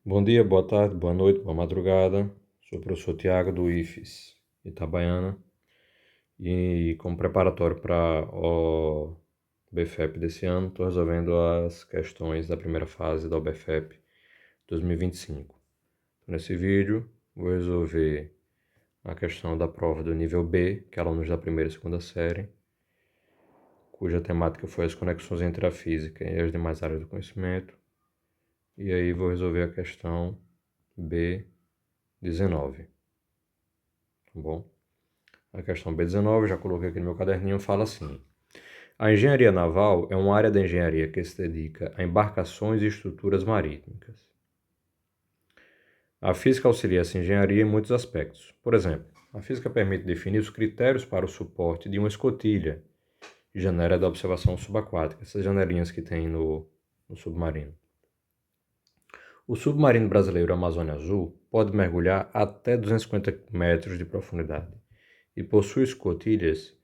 Bom dia, boa tarde, boa noite, boa madrugada. Sou o professor Tiago do IFES Itabaiana e como preparatório para o BFEP desse ano, estou resolvendo as questões da primeira fase da OBFEP 2025. Nesse vídeo, vou resolver a questão da prova do nível B, que é alunos da primeira e segunda série, cuja temática foi as conexões entre a física e as demais áreas do conhecimento. E aí vou resolver a questão B19, tá bom? A questão B19, já coloquei aqui no meu caderninho, fala assim: a engenharia naval é uma área da engenharia que se dedica a embarcações e estruturas marítimas. A física auxilia essa engenharia em muitos aspectos. Por exemplo, a física permite definir os critérios para o suporte de uma escotilha, janela da observação subaquática, essas janelinhas que tem no submarino. O submarino brasileiro Amazônia Azul pode mergulhar até 250 metros de profundidade e possui escotilhas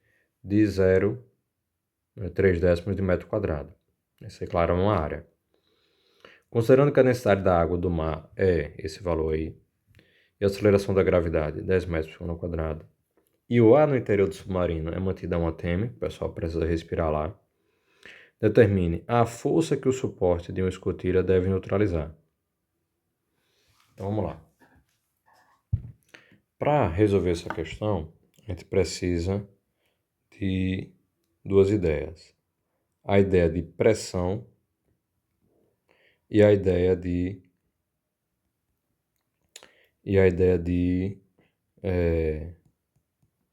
de 0,3 de metro quadrado. Isso é claro, é uma área. Considerando que a densidade da água do mar é esse valor aí, e a aceleração da gravidade, 10 metros por segundo ao quadrado, e o ar no interior do submarino é mantido a 1 atm, o pessoal precisa respirar lá, determine a força que o suporte de uma escotilha deve neutralizar. Então vamos lá. Para resolver essa questão, a gente precisa de duas ideias. A ideia de pressão e a ideia de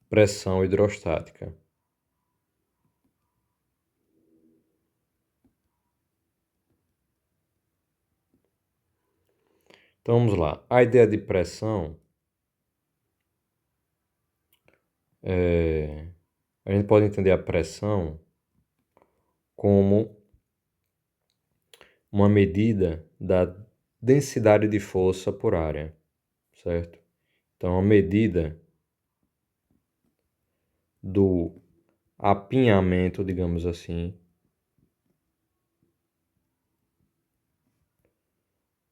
pressão hidrostática. Então vamos lá. A ideia de pressão, a gente pode entender a pressão como uma medida da densidade de força por área, certo? Então a medida do apinhamento, digamos assim,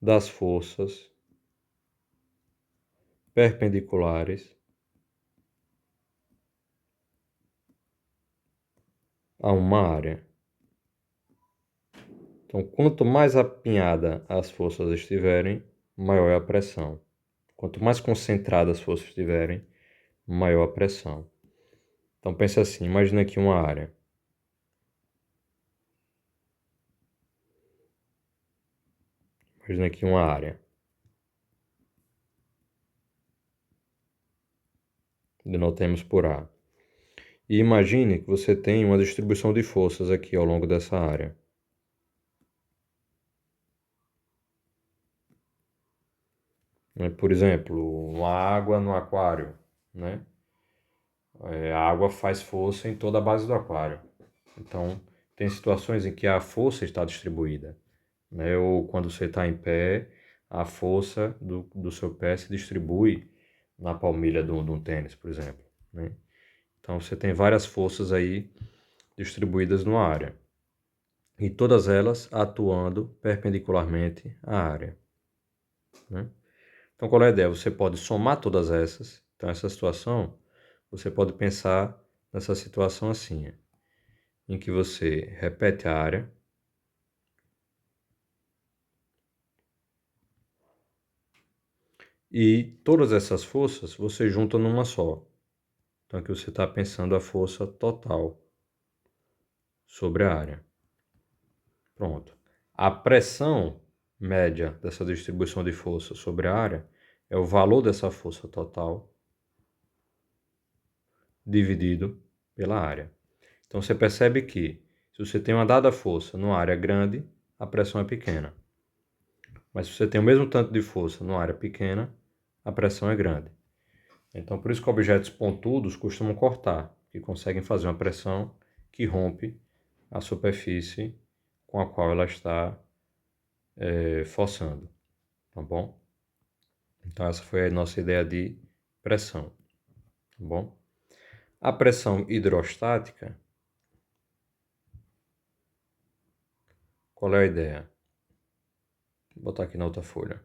das forças perpendiculares a uma área. Então, quanto mais apinhada as forças estiverem, maior é a pressão. Quanto mais concentradas as forças estiverem, maior a pressão. Então, pense assim, imagina aqui uma área. Imagina aqui uma área. Denotemos por A. E imagine que você tem uma distribuição de forças aqui ao longo dessa área. Por exemplo, uma água no aquário, né? A água faz força em toda a base do aquário. Então, tem situações em que a força está distribuída, né? Ou quando você está em pé, a força do seu pé se distribui na palmilha de um tênis, por exemplo, né? Então, você tem várias forças aí distribuídas numa área, e todas elas atuando perpendicularmente à área, né? Então, qual é a ideia? Você pode somar todas essas. Então, essa situação, você pode pensar nessa situação assim, em que você repete a área, e todas essas forças você junta numa só. Então, aqui você está pensando a força total sobre a área. Pronto. A pressão média dessa distribuição de força sobre a área é o valor dessa força total dividido pela área. Então, você percebe que se você tem uma dada força numa área grande, a pressão é pequena. Mas se você tem o mesmo tanto de força numa área pequena, a pressão é grande. Então, por isso que objetos pontudos costumam cortar, que conseguem fazer uma pressão que rompe a superfície com a qual ela está forçando, tá bom? Então, essa foi a nossa ideia de pressão, tá bom? A pressão hidrostática, qual é a ideia? Vou botar aqui na outra folha.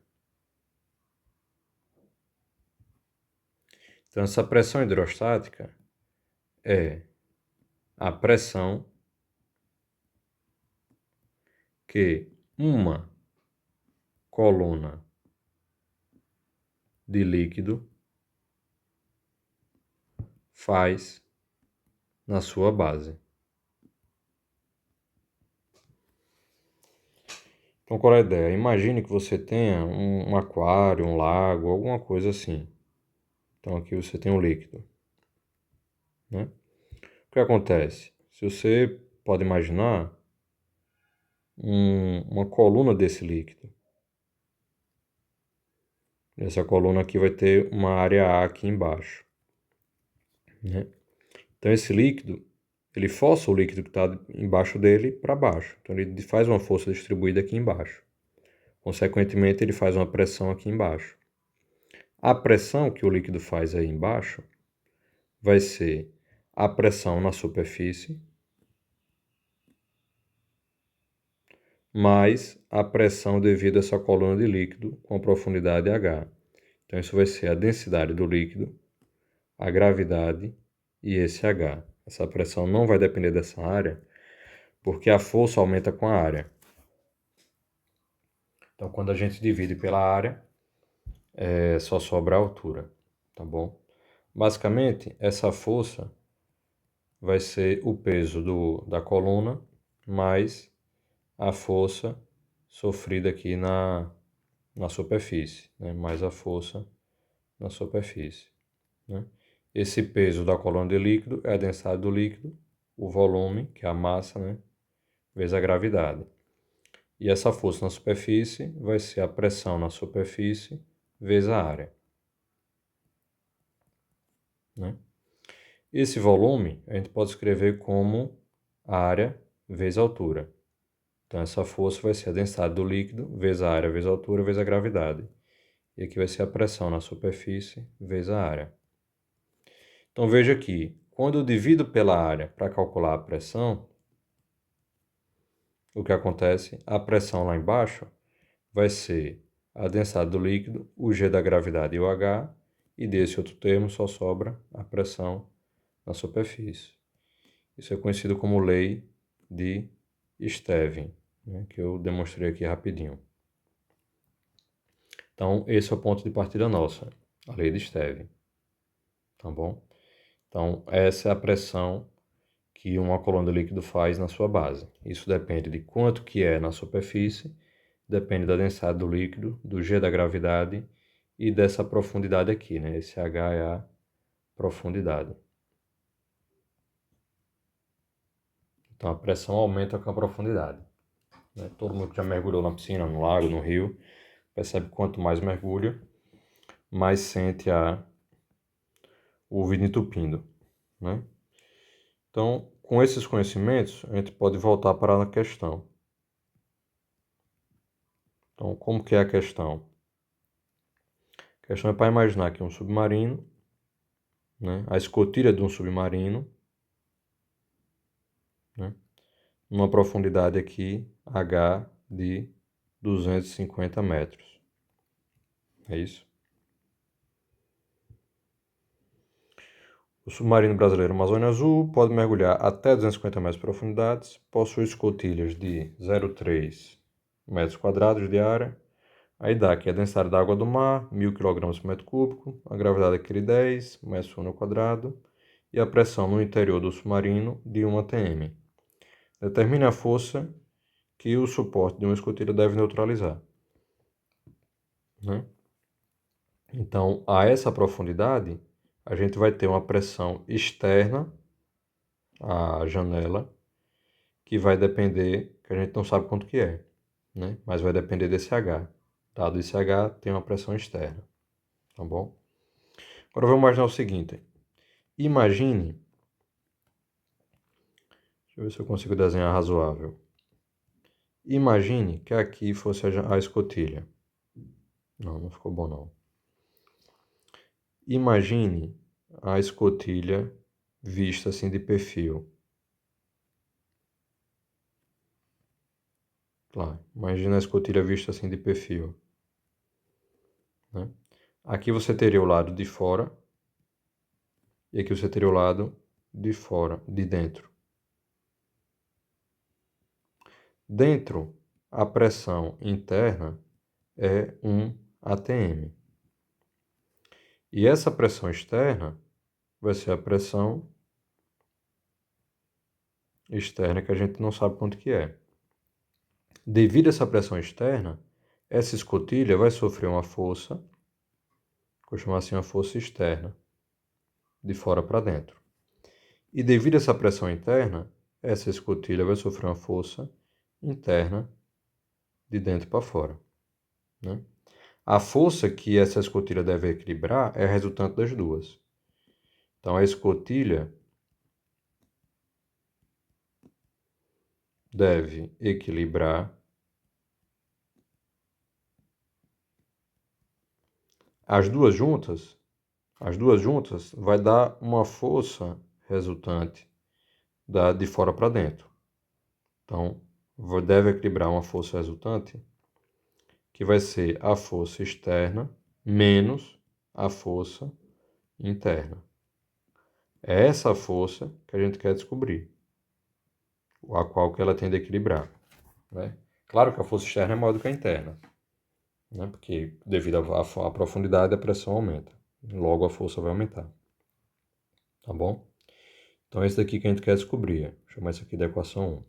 Então, essa pressão hidrostática é a pressão que uma coluna de líquido faz na sua base. Então, qual é a ideia? Imagine que você tenha um aquário, um lago, alguma coisa assim. Então, aqui você tem um líquido, né? O que acontece? Se você pode imaginar uma coluna desse líquido. Essa coluna aqui vai ter uma área A aqui embaixo, né? Então, esse líquido, ele força o líquido que está embaixo dele para baixo. Então, ele faz uma força distribuída aqui embaixo. Consequentemente, ele faz uma pressão aqui embaixo. A pressão que o líquido faz aí embaixo vai ser a pressão na superfície mais a pressão devido a essa coluna de líquido com a profundidade H. Então, isso vai ser a densidade do líquido, a gravidade e esse H. Essa pressão não vai depender dessa área, porque a força aumenta com a área. Então, quando a gente divide pela área, só sobra a altura, tá bom? Basicamente, essa força vai ser o peso da coluna mais a força sofrida aqui na superfície, né? Mais a força na superfície, né? Esse peso da coluna de líquido é a densidade do líquido, o volume, que é a massa, né? Vezes a gravidade. E essa força na superfície vai ser a pressão na superfície vezes a área, né? Esse volume a gente pode escrever como área vezes altura. Então, essa força vai ser a densidade do líquido vezes a área vezes a altura vezes a gravidade. E aqui vai ser a pressão na superfície vezes a área. Então, veja aqui, quando eu divido pela área para calcular a pressão, o que acontece? A pressão lá embaixo vai ser a densidade do líquido, o G da gravidade e o H, e desse outro termo só sobra a pressão na superfície. Isso é conhecido como lei de Stevin, né, que eu demonstrei aqui rapidinho. Então, esse é o ponto de partida nossa, a lei de Stevin, tá bom? Então, essa é a pressão que uma coluna de líquido faz na sua base. Isso depende de quanto que é na superfície, depende da densidade do líquido, do G da gravidade e dessa profundidade aqui, né? Esse H é a profundidade. Então, a pressão aumenta com a profundidade, né? Todo mundo que já mergulhou na piscina, no lago, no rio, percebe que quanto mais mergulha, mais sente o ouvido entupindo, né? Então, com esses conhecimentos, a gente pode voltar para a questão. Então, como que é a questão? A questão é para imaginar que um submarino, né, a escotilha de um submarino, né, numa profundidade aqui, H de 250 metros. É isso? O submarino brasileiro Amazônia Azul pode mergulhar até 250 metros de profundidade, possui escotilhas de 0,3 metros quadrados de área. Aí dá aqui a densidade da água do mar, 1.000 kg por metro cúbico, a gravidade aqui de 10 metros por quadrado e a pressão no interior do submarino de 1 atm. Determine a força que o suporte de uma escotilha deve neutralizar, né? Então, a essa profundidade, a gente vai ter uma pressão externa à janela, que vai depender, que a gente não sabe quanto que é, né? Mas vai depender desse H. Dado esse H, tem uma pressão externa, tá bom? Agora vamos imaginar o seguinte. Imagine, deixa eu ver se eu consigo desenhar razoável. Imagine que aqui fosse a escotilha. Não ficou bom não. Imagine a escotilha vista assim de perfil. Claro, imagina a escotilha vista assim de perfil, né? Aqui você teria o lado de fora, E aqui você teria o lado de fora, de dentro. Dentro, a pressão interna é 1 atm. E essa pressão externa vai ser a pressão externa, que a gente não sabe quanto que é. Devido a essa pressão externa, essa escotilha vai sofrer uma força, vou chamar assim uma força externa, de fora para dentro. E devido a essa pressão interna, essa escotilha vai sofrer uma força interna de dentro para fora, né? A força que essa escotilha deve equilibrar é a resultante das duas. Então, a escotilha deve equilibrar as duas juntas. As duas juntas vai dar uma força resultante de fora para dentro. Então, deve equilibrar uma força resultante que vai ser a força externa menos a força interna. É essa força que a gente quer descobrir, a qual que ela tende a equilibrar, né? Claro que a força externa é maior do que a interna, né? Porque devido à profundidade a pressão aumenta, logo a força vai aumentar, tá bom? Então, esse daqui que a gente quer descobrir, vou chamar isso aqui de equação 1.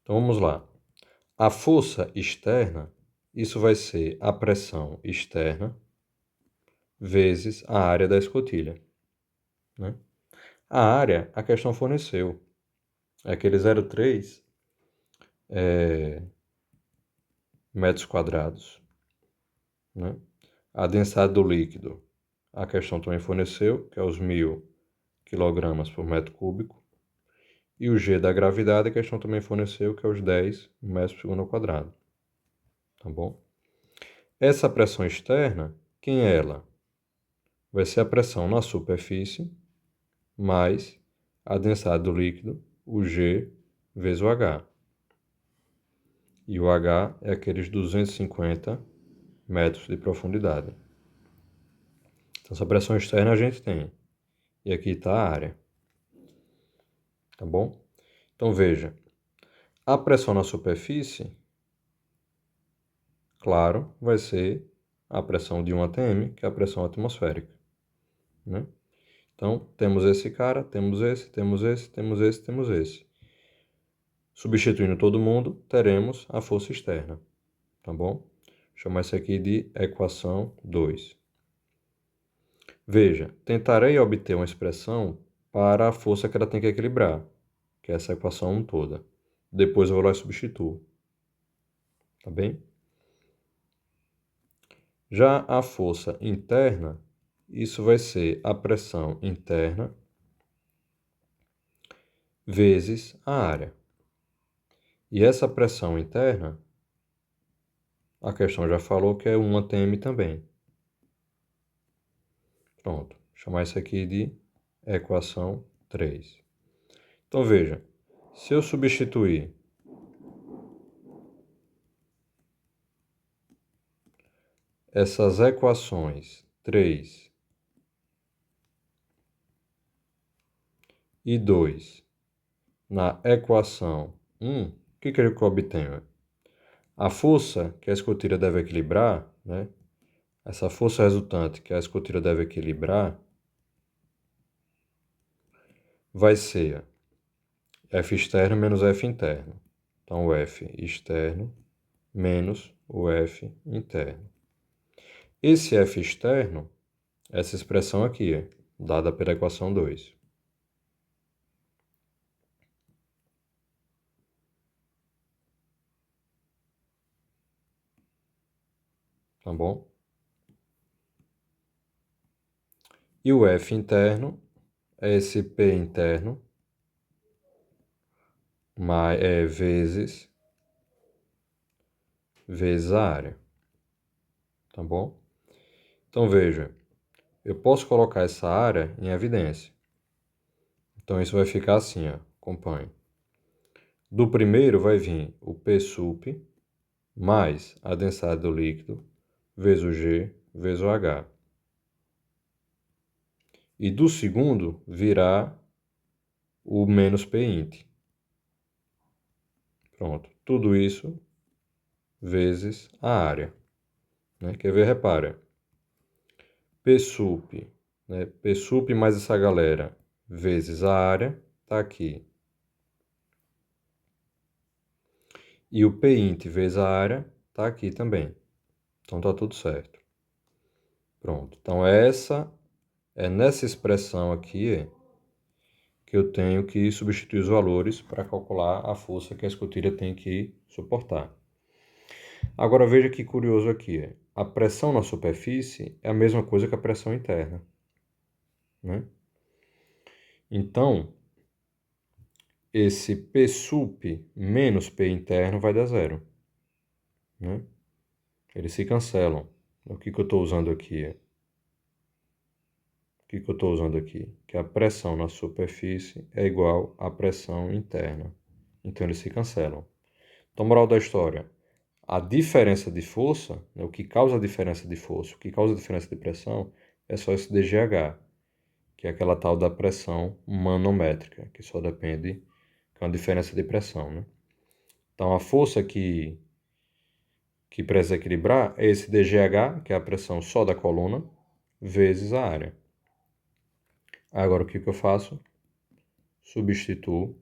Então, vamos lá. A força externa, isso vai ser a pressão externa vezes a área da escotilha, né? A área, a questão forneceu. É aquele 0,3 metros quadrados, né? A densidade do líquido, a questão também forneceu, que é os 1.000 kg por metro cúbico. E o G da gravidade, a questão também forneceu, que é os 10 metros por segundo ao quadrado. Tá bom? Essa pressão externa, quem é ela? Vai ser a pressão na superfície mais a densidade do líquido, o G, vezes o H. E o H é aqueles 250 metros de profundidade. Então, essa pressão externa a gente tem. E aqui está a área. Tá bom? Então, veja. A pressão na superfície, claro, vai ser a pressão de 1 atm, que é a pressão atmosférica, né? Então, temos esse cara, temos esse, temos esse, temos esse, temos esse. Substituindo todo mundo, teremos a força externa, tá bom? Vou chamar isso aqui de equação 2. Veja, tentarei obter uma expressão para a força que ela tem que equilibrar, que é essa equação 1 toda. Depois eu vou lá e substituo, tá bem? Já a força interna, isso vai ser a pressão interna vezes a área. E essa pressão interna, a questão já falou que é 1 atm também. Pronto, vou chamar isso aqui de equação 3. Então veja, se eu substituir essas equações 3 e 2 na equação 1, o que eu obtenho? A força que a escotilha deve equilibrar, né? Essa força resultante que a escotilha deve equilibrar vai ser F externo menos F interno. Então, o F externo menos o F interno. Esse F externo, essa expressão aqui, dada pela equação 2. Tá bom? E o F interno é esse P interno vezes a área. Tá bom? Então, veja, eu posso colocar essa área em evidência. Então, isso vai ficar assim, ó, acompanhe. Do primeiro vai vir o P sup mais a densidade do líquido vezes o G vezes o H. E do segundo virá o menos Pint. Pronto. Tudo isso vezes a área. Né? Quer ver? Repara. P-sup, né? P-sup mais essa galera vezes a área, tá aqui. E o Pint vezes a área tá aqui também. Então tá tudo certo. Pronto. Então essa é nessa expressão aqui que eu tenho que substituir os valores para calcular a força que a escotilha tem que suportar. Agora veja que curioso aqui. A pressão na superfície é a mesma coisa que a pressão interna. Né? Então, esse P-sup menos P interno vai dar zero. Né? Eles se cancelam. O que eu estou usando aqui? Que eu estou usando aqui? Que a pressão na superfície é igual à pressão interna. Então, eles se cancelam. Então, moral da história. A diferença de força, né, o que causa a diferença de força, o que causa a diferença de pressão, é só esse DGH, que é aquela tal da pressão manométrica, que só depende, que é uma diferença de pressão. Né? Então, a força que precisa equilibrar é esse DGH, que é a pressão só da coluna, vezes a área. Agora, o que eu faço? Substituo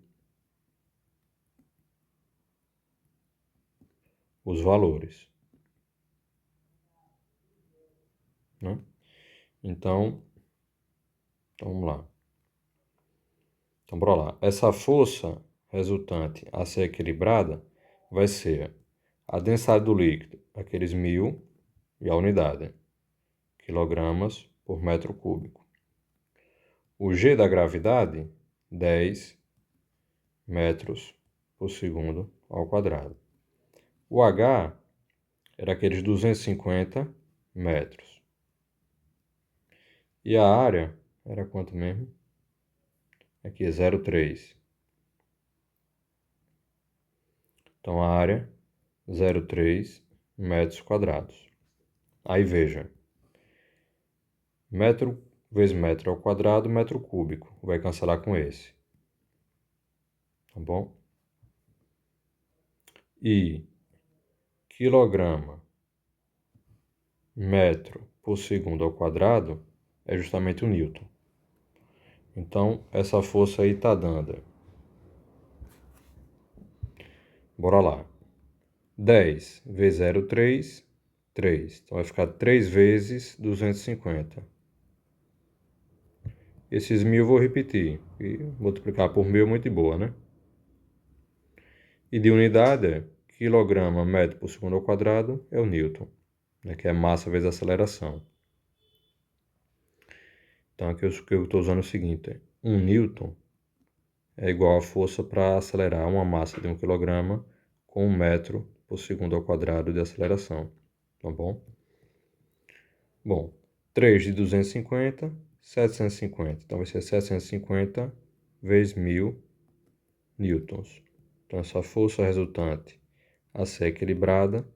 os valores. Né? Então, vamos lá. Então, bora lá. Essa força resultante a ser equilibrada vai ser a densidade do líquido, aqueles 1000, e a unidade, quilogramas por metro cúbico. O G da gravidade, 10 metros por segundo ao quadrado. O H era aqueles 250 metros. E a área era quanto mesmo? Aqui é 0,3. Então a área, 0,3 metros quadrados. Aí veja, metro vezes metro ao quadrado, metro cúbico. Vai cancelar com esse. Tá bom? E quilograma metro por segundo ao quadrado é justamente o Newton. Então, essa força aí está dando. Bora lá. 10 vezes 0,3, 3. Então, vai ficar 3 vezes 250. Esses 1000 eu vou repetir. E multiplicar por 1000 é muito boa, né? E de unidade é quilograma metro por segundo ao quadrado é o Newton, né? Que é massa vezes aceleração. Então, aqui eu estou usando o seguinte. 1 Newton é igual a força para acelerar uma massa de 1 kg com 1 metro por segundo ao quadrado de aceleração. Tá bom? Bom, 3 de 250, 750. Então, vai ser 750 vezes 1000 newtons. Então, essa força resultante a ser equilibrada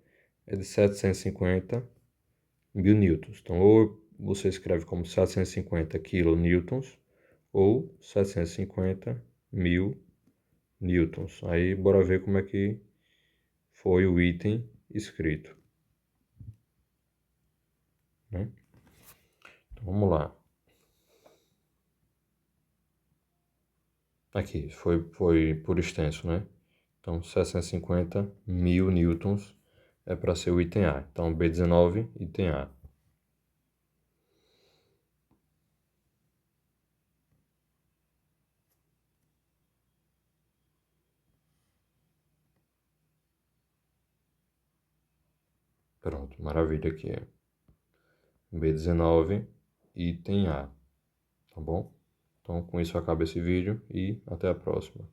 é de 750 mil newtons. Então, ou você escreve como 750 kilonewtons ou 750 mil newtons. Aí, bora ver como é que foi o item escrito. Né? Então, vamos lá. Aqui, foi por extenso, né? Então, 750 mil newtons é para ser o item A. Então, B19, item A. Pronto, maravilha aqui. B19, item A. Tá bom? Então, com isso acaba esse vídeo e até a próxima.